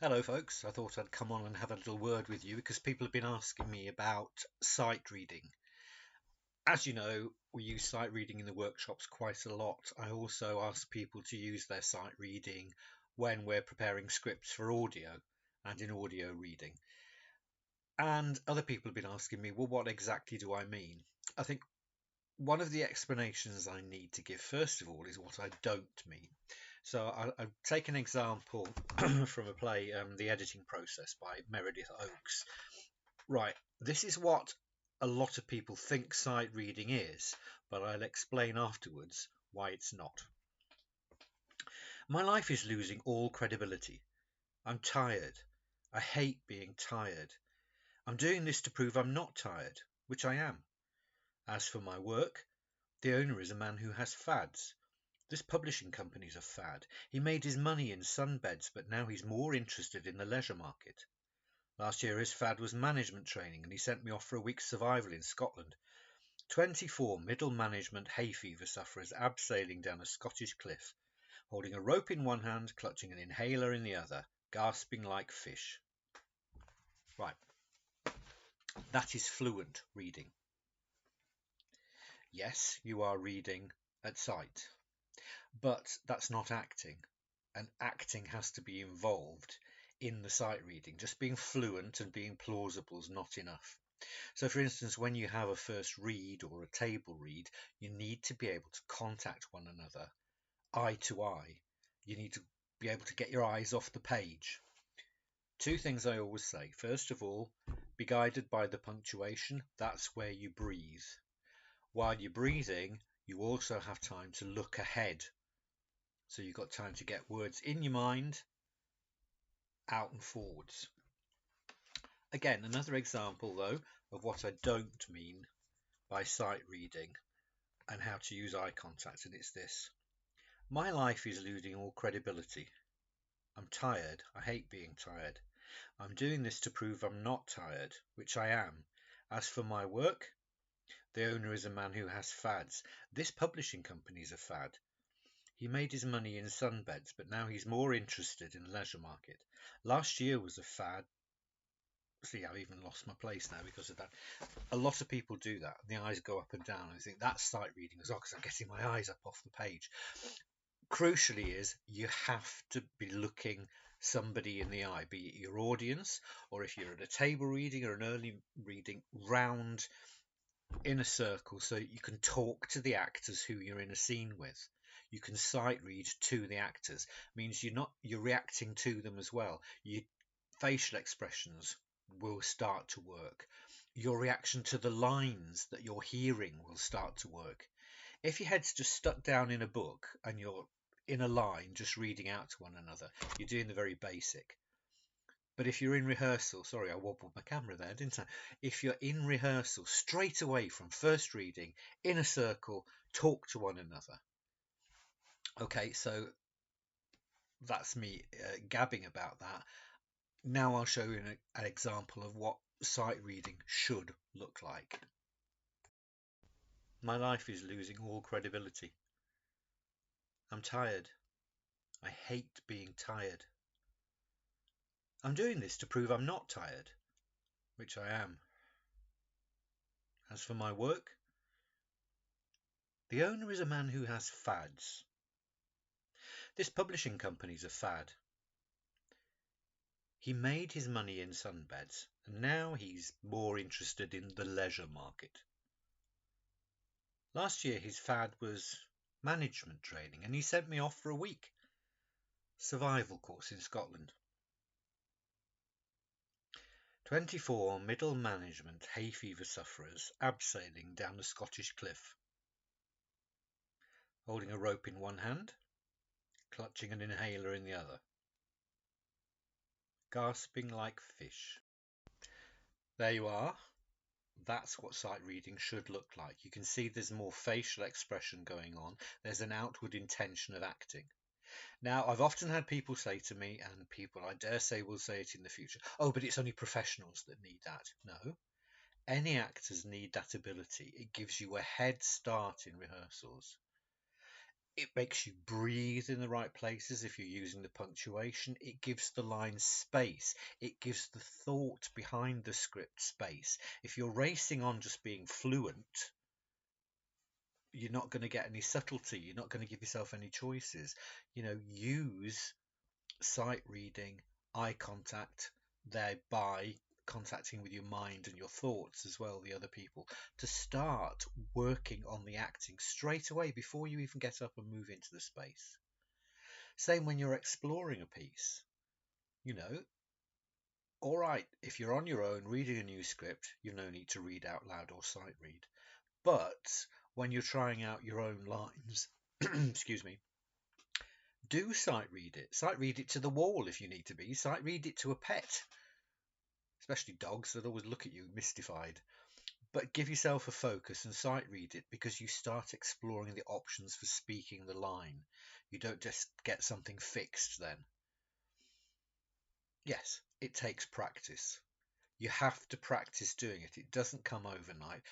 Hello, folks. I thought I'd come on and have a little word with you because people have been asking me about sight reading. As you know, we use sight reading in the workshops quite a lot. I also ask people to use their sight reading when we're preparing scripts for audio and in audio reading. And other people have been asking me, well, what exactly do I mean? I think one of the explanations I need to give, first of all, is what I don't mean. So I'll take an example from a play, The Editing Process by Meredith Oakes. Right, this is what a lot of people think sight reading is, but I'll explain afterwards why it's not. My life is losing all credibility. I'm tired. I hate being tired. I'm doing this to prove I'm not tired, which I am. As for my work, the owner is a man who has fads. This publishing company's a fad. He made his money in sunbeds, but now he's more interested in the leisure market. Last year his fad was management training, and he sent me off for a week's survival in Scotland. 24 middle management hay fever sufferers abseiling down a Scottish cliff, holding a rope in one hand, clutching an inhaler in the other, gasping like fish. Right, that is fluent reading. Yes, you are reading at sight, but that's not acting. And acting has to be involved in the sight reading. Just being fluent and being plausible is not enough. So, for instance, when you have a first read or a table read, you need to be able to contact one another eye to eye. You need to be able to get your eyes off the page. Two things I always say. First of all, be guided by the punctuation. That's where you breathe. While you're breathing, you also have time to look ahead. So you've got time to get words in your mind, out and forwards. Again, another example, though, of what I don't mean by sight reading and how to use eye contact, and it's this. My life is losing all credibility. I'm tired. I hate being tired. I'm doing this to prove I'm not tired, which I am. As for my work, the owner is a man who has fads. This publishing company's a fad. He made his money in sunbeds, but now he's more interested in the leisure market. Last year was a fad. See, I've even lost my place now because of that. A lot of people do that. The eyes go up and down. I think that's sight reading as well because I'm getting my eyes up off the page. Crucially is you have to be looking somebody in the eye, be it your audience or if you're at a table reading or an early reading, round in a circle so you can talk to the actors who you're in a scene with. You can sight read to the actors. It means you're reacting to them as well. Your facial expressions will start to work. Your reaction to the lines that you're hearing will start to work. If your head's just stuck down in a book and you're in a line just reading out to one another, you're doing the very basic. But if you're in rehearsal, sorry, I wobbled my camera there, didn't I? If you're in rehearsal, straight away from first reading, in a circle, talk to one another. Okay, so that's me gabbing about that. Now I'll show you an example of what sight reading should look like. My life is losing all credibility. I'm tired. I hate being tired. I'm doing this to prove I'm not tired, which I am. As for my work, the owner is a man who has fads. This publishing company's a fad. He made his money in sunbeds, and now he's more interested in the leisure market. Last year his fad was management training, and he sent me off for a week. Survival course in Scotland. 24 middle management hay fever sufferers abseiling down the Scottish cliff, holding a rope in one hand, clutching an inhaler in the other, gasping like fish. There you are. That's what sight reading should look like. You can see there's more facial expression going on. There's an outward intention of acting. Now, I've often had people say to me, and people I dare say will say it in the future, oh, but it's only professionals that need that. No, any actors need that ability. It gives you a head start in rehearsals. It makes you breathe in the right places if you're using the punctuation. It gives the line space. It gives the thought behind the script space. If you're racing on just being fluent, you're not going to get any subtlety. You're not going to give yourself any choices. Use sight reading, eye contact, thereby contacting with your mind and your thoughts as well, the other people, to start working on the acting straight away before you even get up and move into the space. Same when you're exploring a piece. You know, all right, if you're on your own reading a new script, you no need to read out loud or sight read. But when you're trying out your own lines, excuse me, do sight read it. Sight read it to the wall if you need to be. Sight read it to a pet, especially dogs that always look at you mystified. But give yourself a focus and sight read it, because you start exploring the options for speaking the line. You don't just get something fixed then. Yes, it takes practice. You have to practice doing it. It doesn't come overnight,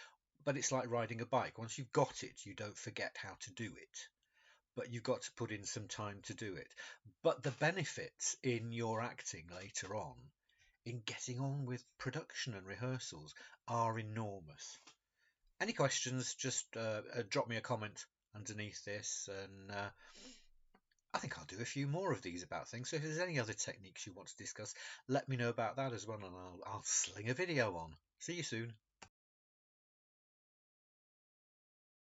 but it's like riding a bike. Once you've got it, you don't forget how to do it. But you've got to put in some time to do it. But the benefits in your acting later on, in getting on with production and rehearsals, are enormous. Any questions, just drop me a comment underneath this, and I think I'll do a few more of these about things. So if there's any other techniques you want to discuss, let me know about that as well, and I'll sling a video on. See you soon.